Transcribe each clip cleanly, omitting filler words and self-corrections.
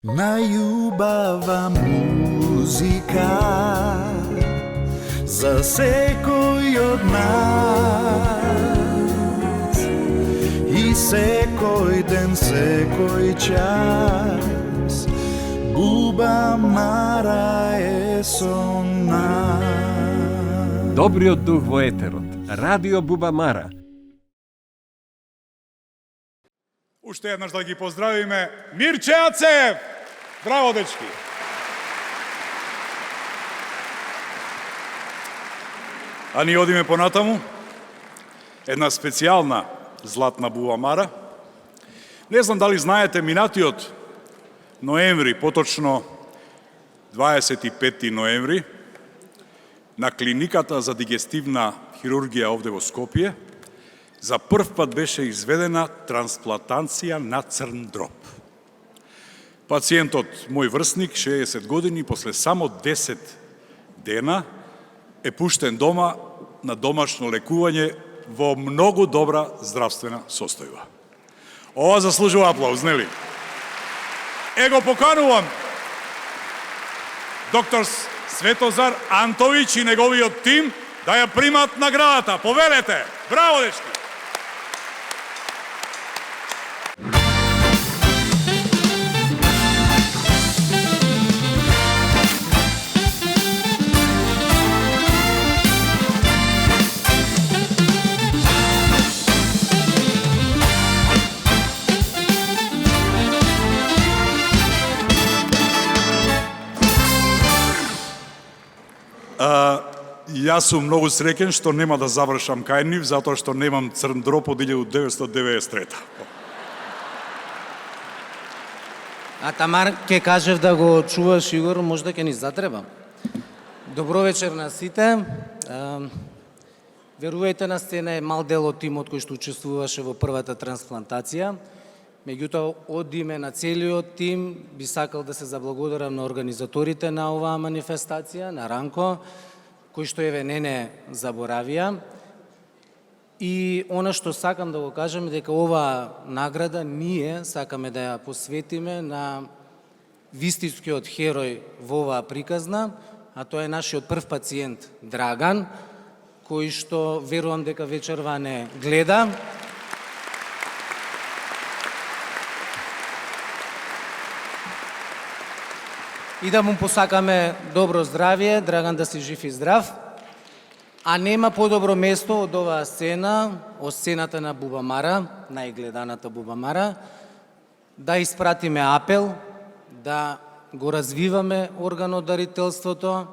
Најубава музика за секој од нас и секој ден, секој час Буба Мара е со нас. Добриот дух во етерот. Радио Буба Мара. Уште еднаш да ги поздравиме Мирче Ацев! Браво, дечки! А ние одиме понатаму. Една специјална златна Буба Мара. Не знам дали знаете, минатиот ноември, поточно 25 ноември, на клиниката за дигестивна хирургија овде во Скопје, за прв пат беше изведена трансплантација на црн дроб. Пациентот, мој врсник, 60 години, после само 10 дена е пуштен дома на домашно лекување во многу добра здравствена состојба. Ова заслужува аплауз, нели? Его поканувам доктор Светозар Антовиќ и неговиот тим да ја примат наградата. Повелете! Браво, дечки! Јас сум многу среќен што нема да завршам кај нив, затоа што немам црн дроб од 1993. А тамар ќе кажев да го чуваш, Игор, можда ќе ни затреба. Добро вечер на сите. Верувајте, на сцена е мал дел од тимот кој што учествуваше во првата трансплантација. Меѓутоа, од име на целиот тим би сакал да се заблагодарам на организаторите на оваа манифестација, на Ранко, кој што еве не заборавија. И она што сакам да го кажам дека оваа награда ние сакаме да ја посветиме на вистинскиот херој во оваа приказна, а тоа е нашиот прв пациент Драган, кој што верувам дека вечерва не гледа. И да му посакаме добро здравје, Драган да си жив и здрав. А нема подобро место од оваа сцена, од сцената на Буба Мара, најгледаната Буба Мара, да испратиме апел, да го развиваме органодарителството.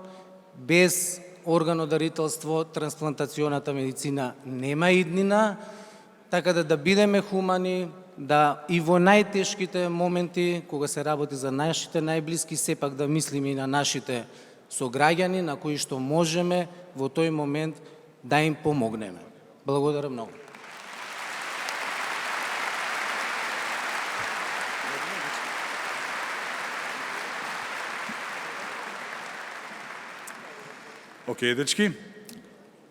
Без органодарителство трансплантационата медицина нема иднина, така да бидеме хумани, да и во најтешките моменти, кога се работи за нашите најблиски, сепак да мислиме и на нашите сограѓани, на кои што можеме во тој момент да им помогнеме. Благодарам многу. Океј, дечки,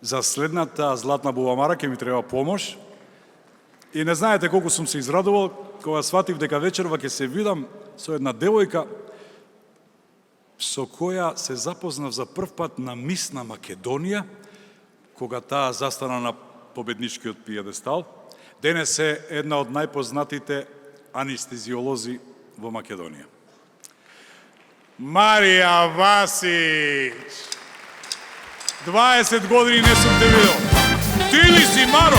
за следната златна Буба Мара ќе ми треба помош. И не знаете колку сум се израдувал кога сватив дека вечерва ќе се видам со една девојка со која се запознав за прв пат на Мис на Македонија, кога таа застана на победничкиот пиедестал. Денес е една од најпознатите анестезиолози во Македонија. Марија Васич! 20 години не сум те видел. Ти ли си, Маро?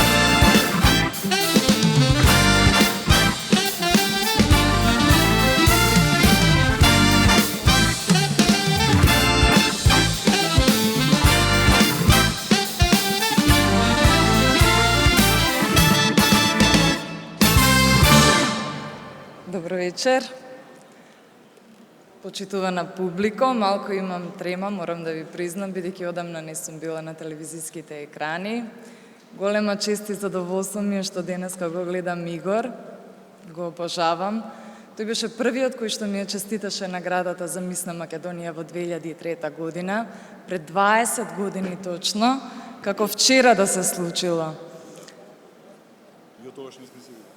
Добро вечер. Почитувана публико, малку имам трема, морам да ви признам, бидејќи одамна не сум била на телевизиските екрани. Голема чест и задоволство ми е што денеска го гледам Игор, го обожавам. Тој беше првиот кој што ми ја честиташе наградата за Мис на Македонија во 2003 година, пред 20 години точно, како вчера да се случило. И од тогаш не сме се видели.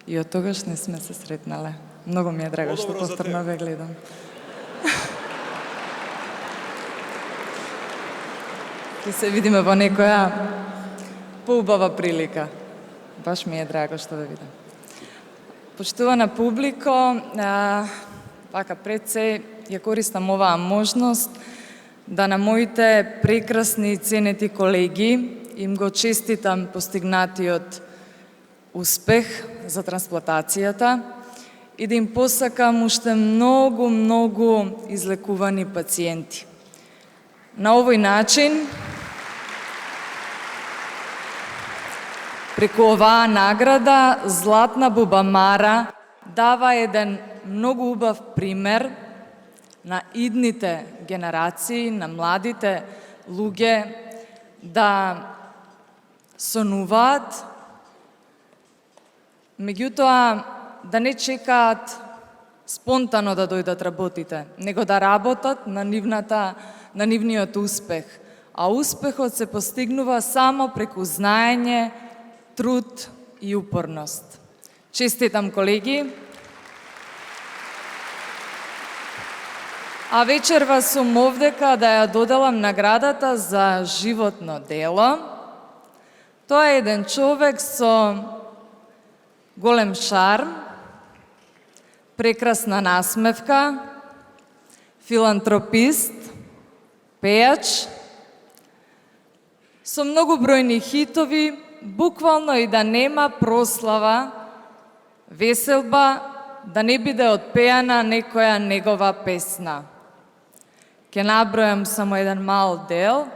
И од тогаш не сме се сретнале. Многу ми е драго што Подобро за повторно ве гледам. Ке се видиме во некоја поубава прилика. Баш ми е драго што ве видам. Почитувана публико, вака пред се ја користам оваа можност да на моите прекрасни и ценети колеги им го честитам постигнатиот успех за трансплантацијата и да им посакам уште многу излекувани пациенти. На овој начин, преку оваа награда, Златна Бубамара дава еден многу убав пример на идните генерации, на младите луѓе да сонуваат, меѓутоа да не чекаат спонтано да дојдат работите, него да работат на нивниот успех. А успехот се постигнува само преку знаење, труд и упорност. Честитам, колеги! А вечерва сум овдека да ја доделам наградата за животно дело. Тоа е еден човек со голем шарм, прекрасна насмевка, филантропист, пејач, со многу бројни хитови, буквално и да нема прослава, веселба, да не биде отпеана некоја негова песна. Ке набројам само еден мал дел.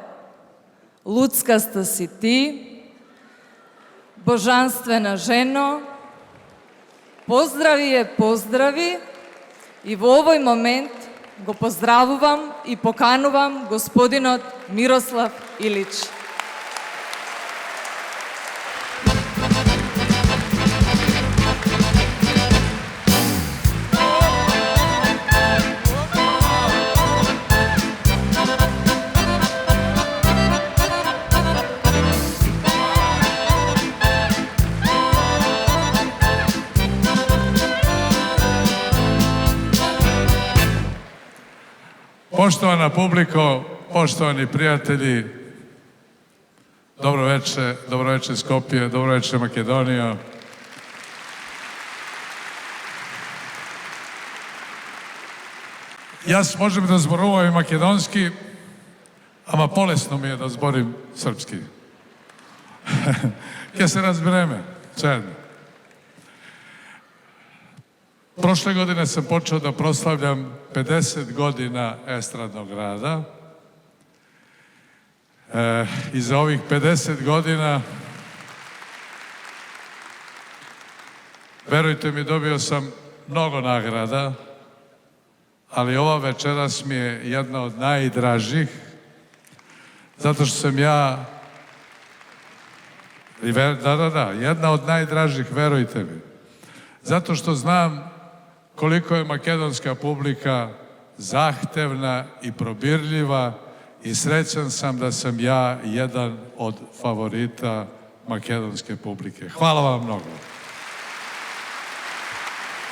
Луцкаста си ти, божанствена жено, поздрави поздрави, и во овој момент го поздравувам и поканувам господинот Мирослав Илич. Poštovana publiko, poštovani prijatelji, dobro veče Skopje, dobro veče Makedonija. Jaz možem da zborujem makedonski, ama polesno mi je da zborim srpski. Kje se razbereme, zajedno. Prošle godine sam počeo da proslavljam 50 godina estradnog rada. I za ovih 50 godina, verujte mi, dobio sam mnogo nagrada, ali ova večeras mi je jedna od najdražih, zato što sam ja, jedna od najdražih, verujte mi, zato što znam koliko je makedonska publika zahtevna i probirljiva i srećan sam da sam ja jedan od favorita makedonske publike. Hvala vam mnogo.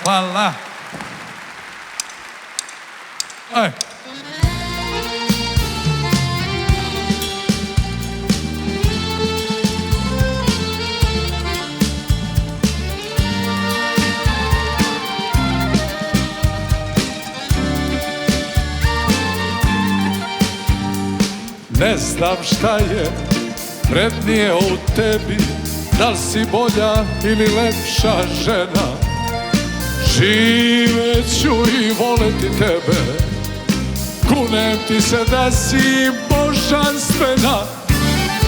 Hvala. Aj. Ne znam šta je vrednije u tebi, da li si bolja ili lepša žena. Živeću i voleti tebe, kunem ti se da si božanstvena.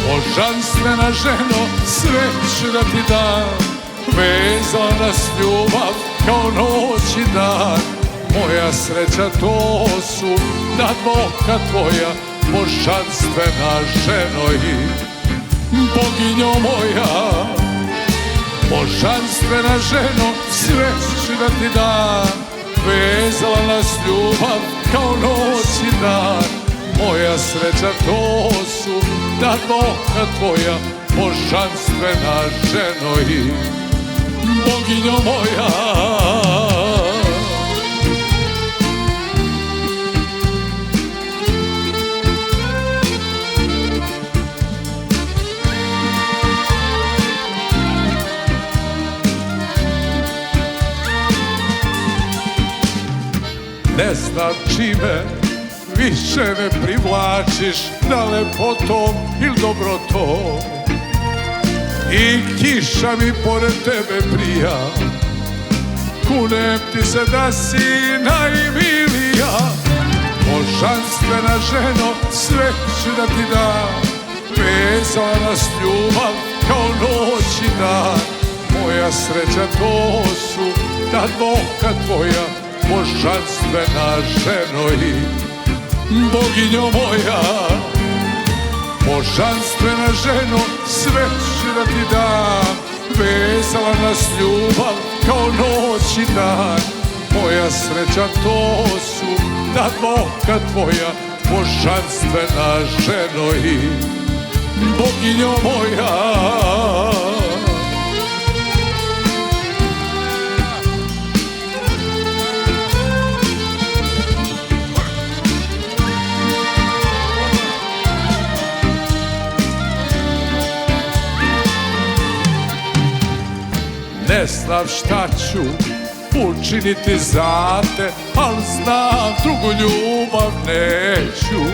Božanstvena ženo, sve ću da ti dam, vezana s ljubav kao noć i dan. Moja sreća to su da dvoka tvoja, božanstvena ženo i boginjo moja. Božanstvena ženo, sve ću da ti dam, vezala nas ljubav kao noć i dan. Moja sreća to su da dvoka tvoja, božanstvena ženo i boginjo moja. Ne znam čime više me privlačiš, da lepotom ili dobrotom. I kiša mi pored tebe prija, kunem ti se da si najmilija. Božanstvena ženo, sve ću da ti dam, vezala nas ljubav kao noć i dan. Moja sreća to su ta dvoka tvoja, božanstvena ženo i boginjo moja. Božanstvena ženo, sve ću da ti dam, vezala nas ljubav kao noć i dan. Moja sreća to su ta dvoka tvoja, božanstvena ženo i boginjo moja. Ne znam šta ću učiniti za te, al znam drugu ljubav neću.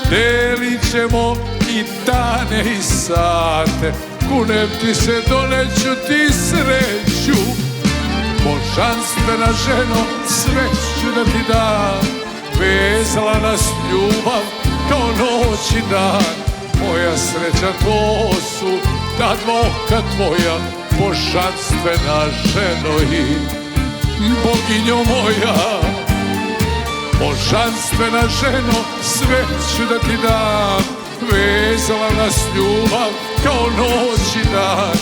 Delit ćemo i dane i sate, kunem ti se, doneću ti sreću. Božanstvena ženo, sve ću da ti dam, vezala nas ljubav kao noć i dan. Moja sreća to su ta dvoka tvoja, božanstvena ženo i boginjo moja. Božanstvena ženo, sve ću da ti dam, vezala nas ljubav kao noć i dan.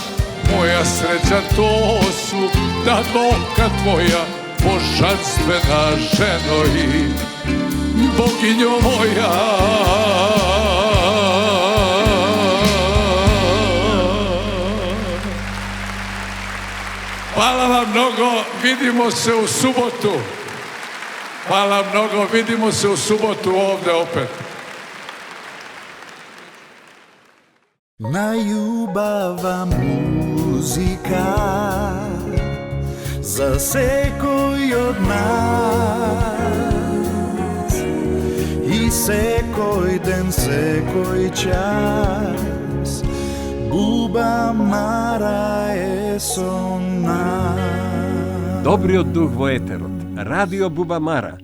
Moja sreća to su ta dvoka tvoja, božanstvena ženo i boginjo moja. Hvala vam mnogo, vidimo se u subotu. Hvala mnogo, vidimo se u subotu ovde opet. Најубава музика за секој од нас и секој ден, секој час Буба Мара е со нас. Добриот дух во етерот. Радио Буба Мара.